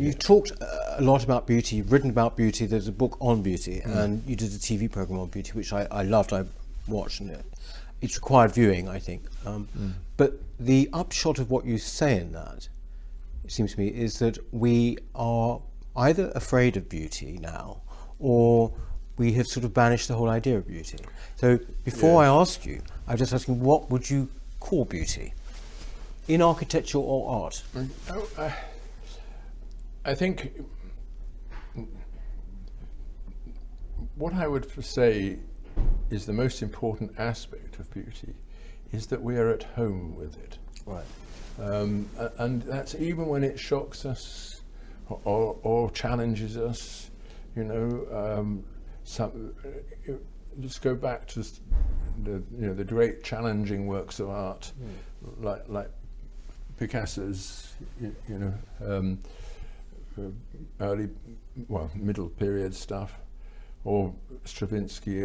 You've talked a lot about beauty, you've written about beauty, there's a book on beauty, and you did a TV program on beauty, which I loved, I watched, and it's required viewing, I think. But the upshot of what you say in that, it seems to me, is that we are either afraid of beauty now, or we have sort of banished the whole idea of beauty. So before I ask you, I was just asking, what would you call beauty? In architecture or art? I think what I would say is the most important aspect of beauty is that we are at home with it. Right. And that's even when it shocks us or challenges us, you know. Just go back to the great challenging works of art, like Picasso's, early, middle period stuff, or Stravinsky,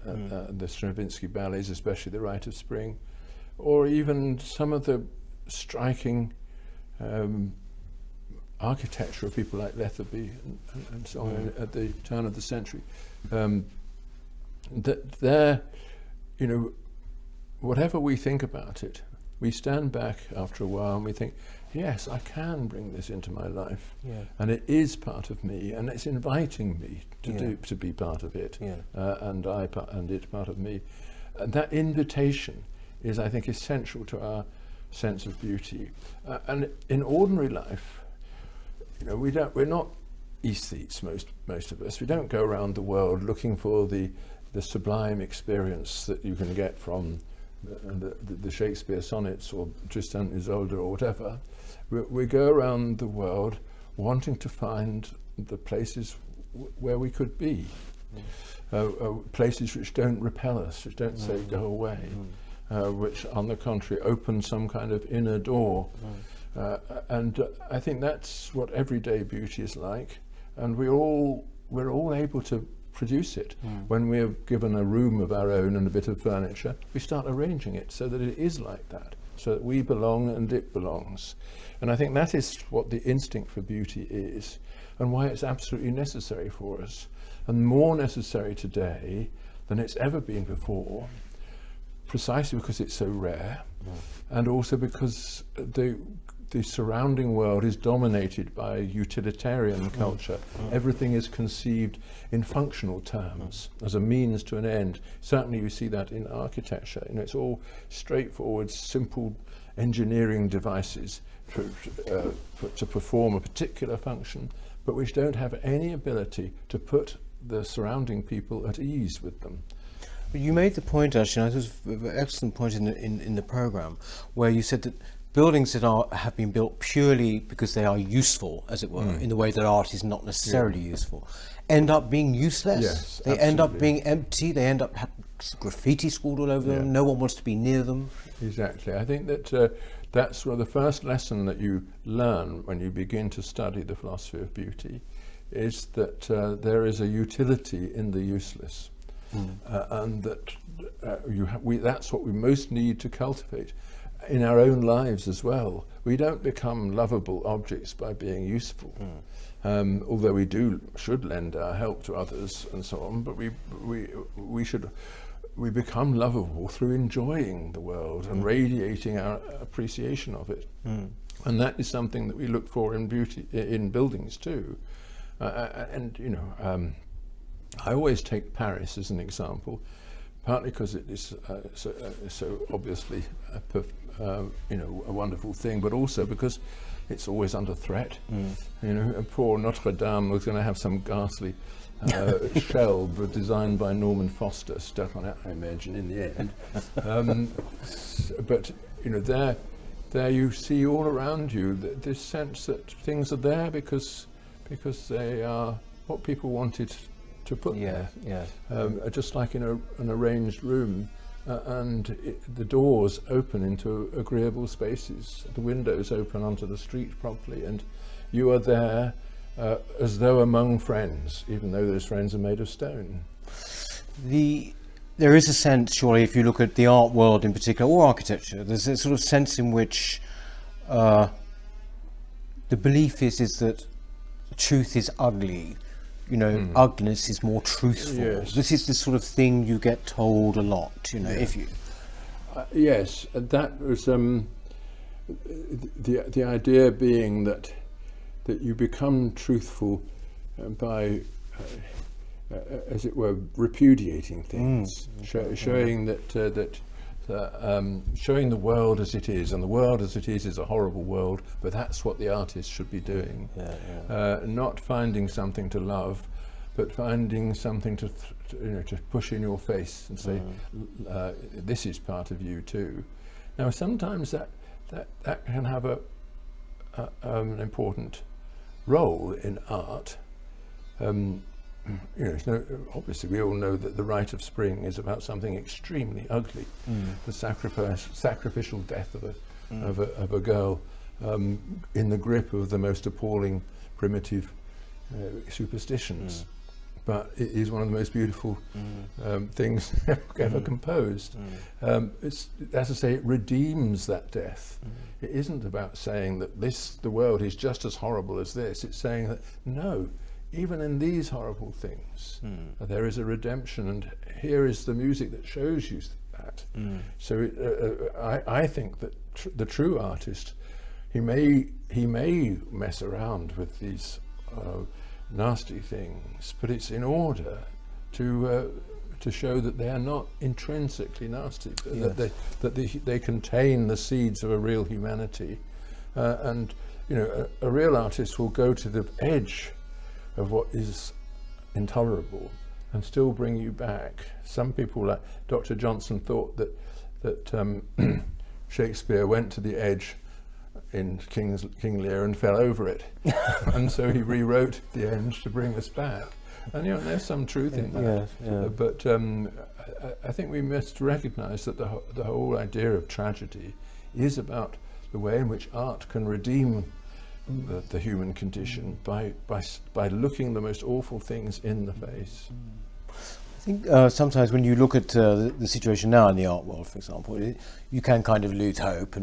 the Stravinsky ballets, especially The Rite of Spring, or even some of the striking architecture of people like Letherby and so on at the turn of the century. That they're, whatever we think about it, we stand back after a while and we think, yes, I can bring this into my life, and it is part of me, and it's inviting me to be part of it, and it part of me. And that invitation is, I think, essential to our sense of beauty. And in ordinary life, we're not aesthetes, most of us. We don't go around the world looking for the sublime experience that you can get from the Shakespeare sonnets or Tristan and Isolde or whatever. We go around the world wanting to find the places where we could be, places which don't repel us, which don't say go away, which on the contrary open some kind of inner door. And I think that's what everyday beauty is like, and we're all able to produce it. When we're given a room of our own and a bit of furniture, we start arranging it so that it is like that, so that we belong and it belongs. And I think that is what the instinct for beauty is, and why it's absolutely necessary for us, and more necessary today than it's ever been before, precisely because it's so rare, and also because the surrounding world is dominated by utilitarian culture. Everything is conceived in functional terms, as a means to an end. Certainly you see that in architecture. It's all straightforward, simple engineering devices to perform a particular function, but which don't have any ability to put the surrounding people at ease with them. You made the point, actually, and it was an excellent point in the program, where you said that buildings that have been built purely because they are useful, as it were, in the way that art is not necessarily useful, end up being useless. Yes, they end up being empty. They end up graffiti scrawled all over them. No one wants to be near them. Exactly. I think that that's the first lesson that you learn when you begin to study the philosophy of beauty, is that there is a utility in the useless, and that that's what we most need to cultivate in our own lives as well. We don't become lovable objects by being useful, although we should lend our help to others and so on, but we become lovable through enjoying the world and radiating our appreciation of it. And that is something that we look for in beauty, in buildings too. I always take Paris as an example, partly because it is so obviously a wonderful thing, but also because it's always under threat. Poor Notre Dame was going to have some ghastly shell designed by Norman Foster stuck on it, I imagine, in the end. But there you see all around you this sense that things are there because they are what people wanted to put there. Just like in an arranged room, the doors open into agreeable spaces, the windows open onto the street properly, and you are there as though among friends, even though those friends are made of stone. There is a sense, surely, if you look at the art world in particular, or architecture, there's a sort of sense in which the belief is that truth is ugly. Ugliness is more truthful. Yes. This is the sort of thing you get told a lot. If you. Yes, that was the idea being that you become truthful by, as it were, repudiating things, showing that showing the world as it is, and the world as it is a horrible world, but that's what the artist should be doing. Not finding something to love, but finding something to push in your face and say, this is part of you too. Now, sometimes that can have an important role in art. Obviously we all know that The Rite of Spring is about something extremely ugly, the sacrificial death of a girl in the grip of the most appalling primitive superstitions. But it is one of the most beautiful things ever composed. It's, as I say, it redeems that death. It isn't about saying that the world is just as horrible as this. It's saying that, no, even in these horrible things, there is a redemption, and here is the music that shows you that. So I think that the true artist, he may mess around with these nasty things, but it's in order to show that they are not intrinsically nasty, that they contain the seeds of a real humanity, and a real artist will go to the edge of what is intolerable and still bring you back. Some people, like Dr. Johnson, thought that Shakespeare went to the edge in King Lear and fell over it, and so he rewrote the end to bring us back. And there's some truth in that. But I think we must recognise that the whole idea of tragedy is about the way in which art can redeem the human condition by looking the most awful things in the face. I think sometimes when you look at the situation now in the art world, for example, you can kind of lose hope,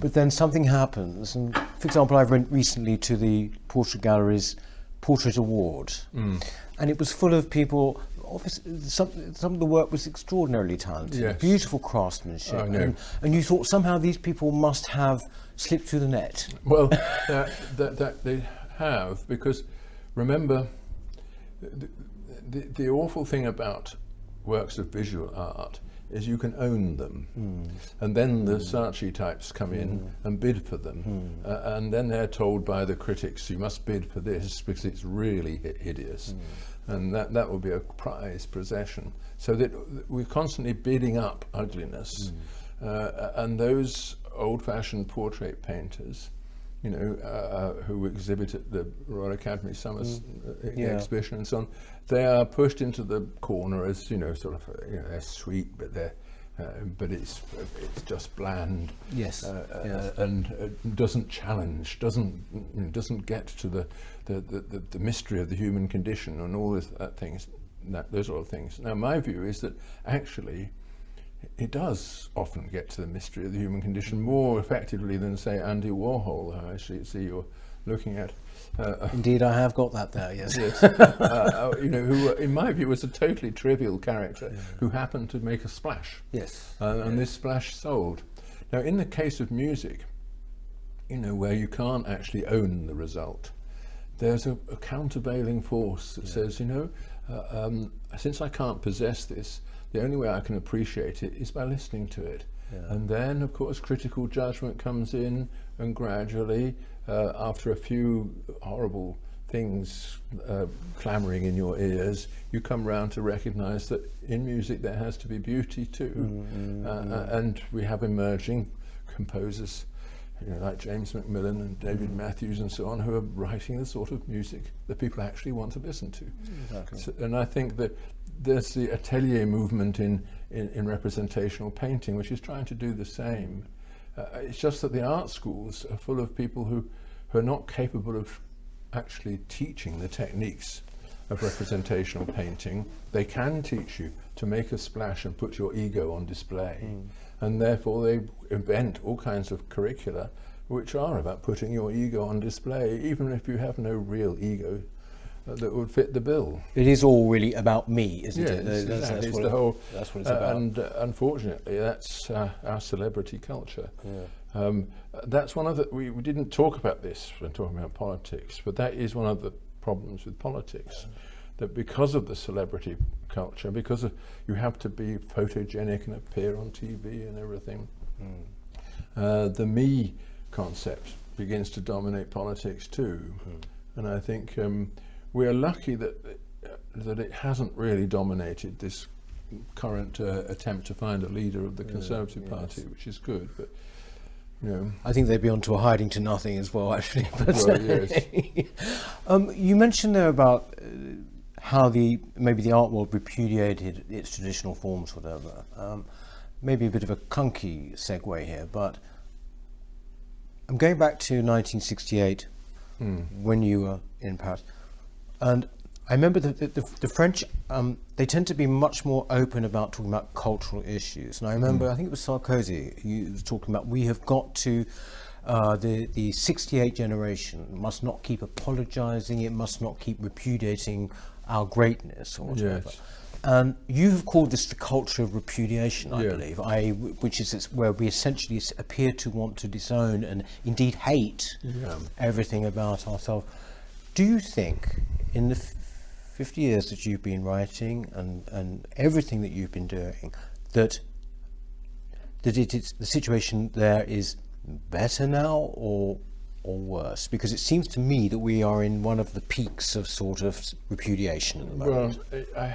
but then something happens. And for example, I went recently to the Portrait Gallery's Portrait Award, and it was full of people. Obviously, some of the work was extraordinarily talented, beautiful craftsmanship, and you thought somehow these people must have slipped through the net. Well, that they have, because remember, the awful thing about works of visual art is you can own them, and then the Saatchi types come in and bid for them, and then they're told by the critics, you must bid for this because it's really hideous, and that will be a prized possession. So that we're constantly bidding up ugliness, and those old-fashioned portrait painters, who exhibit at the Royal Academy Summer exhibition and so on, they are pushed into the corner as they're sweet, but it's just bland. And doesn't challenge, doesn't get to the mystery of the human condition and all those sort of things. Now, my view is that actually it does often get to the mystery of the human condition more effectively than, say, Andy Warhol, who I see you're looking at. Indeed, I have got that there, yes. Who, in my view, was a totally trivial character who happened to make a splash. And this splash sold. Now, in the case of music, where you can't actually own the result, there's a countervailing force that says, since I can't possess this, the only way I can appreciate it is by listening to it. And then, of course, critical judgment comes in, and gradually, after a few horrible things clamouring in your ears, you come round to recognise that in music there has to be beauty too. And we have emerging composers, like James Macmillan and David Matthews and so on, who are writing the sort of music that people actually want to listen to. And I think that there's the atelier movement in representational painting, which is trying to do the same. It's just that the art schools are full of people who are not capable of actually teaching the techniques of representational painting. They can teach you to make a splash and put your ego on display, and therefore they invent all kinds of curricula which are about putting your ego on display, even if you have no real ego that would fit the bill. It is all really about me, isn't it? Exactly. That's what it's about. And unfortunately, that's our celebrity culture. Yeah. That's one of the, we didn't talk about this when talking about politics, but that is one of the problems with politics, that because of the celebrity culture, because you have to be photogenic and appear on TV and everything, the me concept begins to dominate politics too. And I think we're lucky that it hasn't really dominated this current attempt to find a leader of the Conservative Party, which is good. But you know, I think they'd be onto a hiding to nothing as well, actually. But, well, yes. You mentioned there about how maybe the art world repudiated its traditional forms, whatever. Maybe a bit of a clunky segue here, but I'm going back to 1968 when you were in Paris, and I remember the French, they tend to be much more open about talking about cultural issues. And I remember, I think it was Sarkozy who was talking about, we have got to, the 68 generation must not keep apologizing, it must not keep repudiating our greatness or whatever. Yes. And you've called this the culture of repudiation, I believe, which is where we essentially appear to want to disown and indeed hate everything about ourselves. Do you think in the 50 years that you've been writing and everything that you've been doing, that the situation there is better now or worse? Because it seems to me that we are in one of the peaks of sort of repudiation at the moment. Well,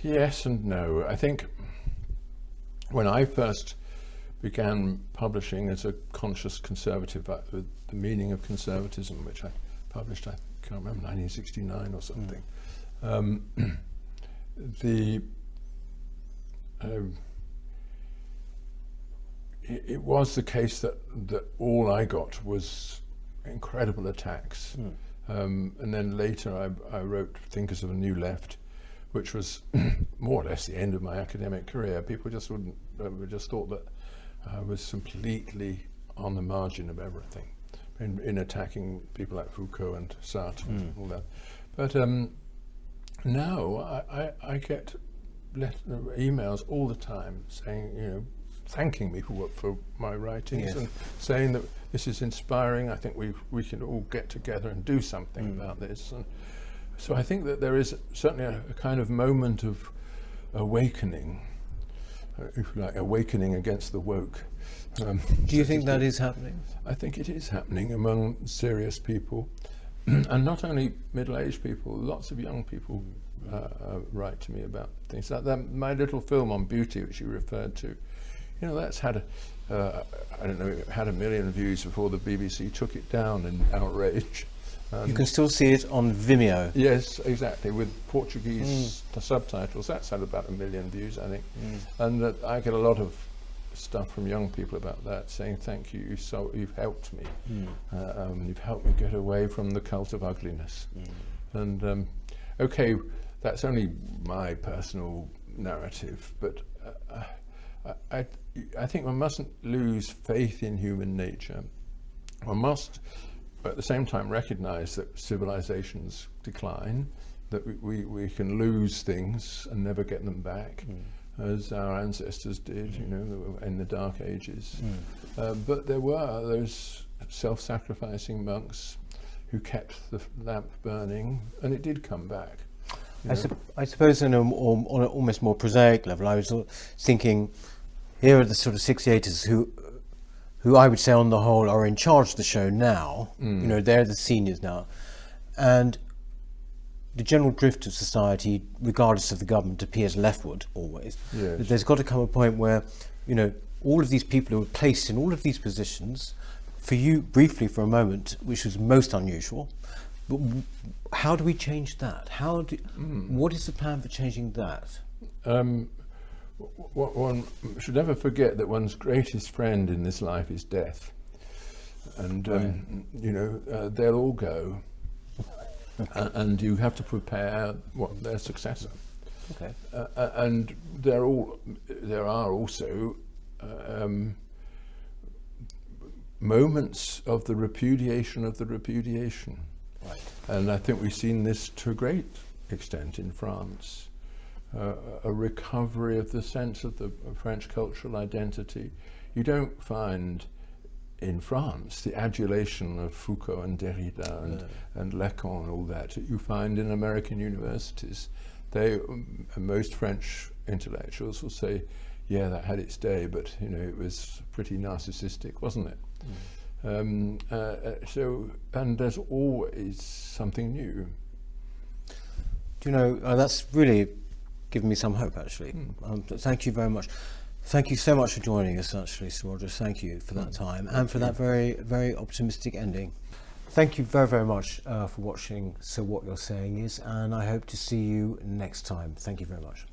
yes and no. I think when I first began publishing as a conscious conservative, with the meaning of conservatism, which I published, I can't remember, 1969 or something. It was the case that all I got was incredible attacks. And then later I wrote Thinkers of a New Left, which was more or less the end of my academic career. People just just thought that I was completely on the margin of everything in attacking people like Foucault and Sartre and all that. But now I get emails all the time saying, thanking me for my writings and saying that this is inspiring. I think we can all get together and do something about this. And so I think that there is certainly a kind of moment of awakening, if you like, awakening against the woke. Do you think that is happening? I think it is happening among serious people, and not only middle-aged people. Lots of young people write to me about things like that. My little film on beauty, which you referred to, that's had I don't know, it had 1 million views before the BBC took it down in outrage. You can still see it on Vimeo. Yes, exactly, with Portuguese subtitles. That's had about 1 million views, I think. And I get a lot of stuff from young people about that, saying thank you, you've helped me. You've helped me get away from the cult of ugliness. And okay, that's only my personal narrative, but I think one mustn't lose faith in human nature. One must, at the same time, recognize that civilizations decline, that we can lose things and never get them back, as our ancestors did, in the Dark Ages. But there were those self-sacrificing monks who kept the lamp burning, and it did come back. I suppose on an almost more prosaic level, I was thinking, here are the sort of 68ers who I would say on the whole are in charge of the show now. They're the seniors now. And the general drift of society, regardless of the government, appears leftward always. Yes. There's got to come a point where, all of these people who were placed in all of these positions, for you, briefly for a moment, which was most unusual, but how do we change that? What is the plan for changing that? One should never forget that one's greatest friend in this life is death. And, they'll all go. And you have to prepare their successor. Okay. And there are also moments of the repudiation of the repudiation. Right. And I think we've seen this to a great extent in France. A recovery of the sense of the French cultural identity. You don't find in France the adulation of Foucault and Derrida and Lacan and all that you find in American universities. Most French intellectuals will say, yeah, that had its day, but it was pretty narcissistic, wasn't it? And there's always something new. Do you know, that's really given me some hope, actually. Thank you very much. Thank you so much for joining us, actually, Sir Rogers. Thank you for that time and for that very, very optimistic ending. Thank you very, very much for watching So What You're Saying Is, and I hope to see you next time. Thank you very much.